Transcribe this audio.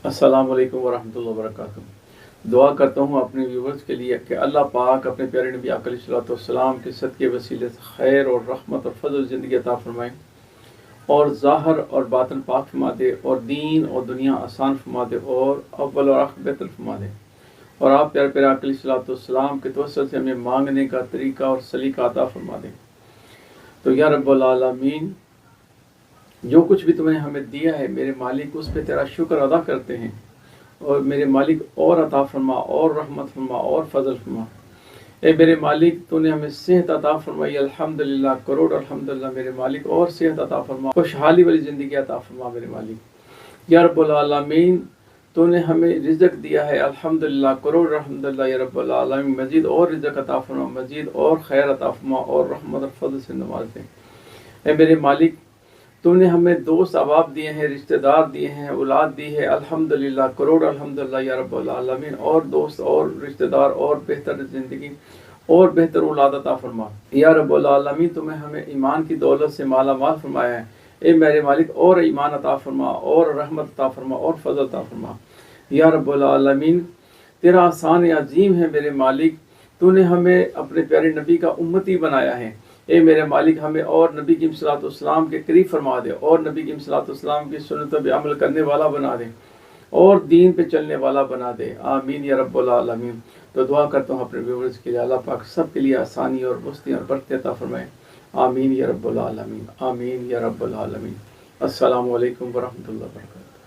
अस्सलाम वालेकुम वरहमतुल्लाहि वबरकातुहू। दुआ करता हूँ अपने व्यूवर्स के लिए कि अल्लाह पाक अपने प्यारे नबी अलैहिस्सलाम के सदक़े वसीले से खैर और रहमत और फजल ज़िंदगी अता फरमाए और ज़ाहिर और बातिन पाक फरमा दे और दीन और दुनिया आसान फरमा दे और अव्वल और आखिर बेहतर फरमा दे। और आप प्यारे प्यारे अलैहिस्सलाम के तवस्सुल से हमें मांगने का तरीका और सलीका अता फरमा दे। तो या रब्बुल आलमीन, जो कुछ भी तुमने हमें दिया है मेरे मालिक, उस पर तेरा शुक्र अदा करते हैं। और मेरे मालिक और अता फरमा और रहमत फरमा और फजल फरमा। ए मेरे मालिक, तूने हमें सेहत अता फरमाई, अल्हम्दुलिल्लाह, करोड़ अल्हम्दुलिल्लाह मेरे मालिक, और सेहत अता फरमा, खुशहाली वाली ज़िंदगी अता फरमा मेरे मालिक। या रब्बुल आलमीन, तूने हमें रिज़्क दिया है, अल्हम्दुलिल्लाह, करोड़ अल्हम्दुलिल्लाह या रब्बुल आलमीन, मज़ीद और रिज़्क अता फरमा, मज़ीद और खैर अता फरमा और रहमत और फजल से नवाज दे। ए मेरे मालिक, तूने हमें दोस्त अहबाब दिए हैं, रिश्तेदार दिए हैं, औलाद दी है, अल्हम्दुलिल्लाह, करोड़ अल्हम्दुलिल्लाह या रब्बुल आलमीन, और दोस्त और रिश्तेदार और बेहतर ज़िंदगी और बेहतर औलाद अता फरमा। या रब्बुल आलमीन, तुम्हें हमें ईमान की दौलत से माला माल फरमाया है। ए मेरे मालिक, और ईमान अता फरमा और रहमत अता फरमा और फजल अता फरमा। या रब्बुल आलमीन, तेरा आसान अजीम है मेरे मालिक, तूने हमें अपने प्यारे नबी का उम्मती बनाया है। ए मेरे मालिक, हमें और नबी की सल्लल्लाहु के करीब फरमा दे और नबी की सल्लल्लाहु की सुन्नतों पे अमल करने वाला बना दे और दीन पे चलने वाला बना दे। आमीन या रब्बुल आलमीन। तो दुआ करता हूँ अपने व्यूअर्स के लिए, अल्लाह पाक सब के लिए आसानी और वस्ती और बरकत अता फरमाए। आमीन या रब्बुल आलमीन, आमीन या रब्बुल आलमीन। अस्सलामु अलैकुम वरहमतुल्लाहि वबरकातुहू।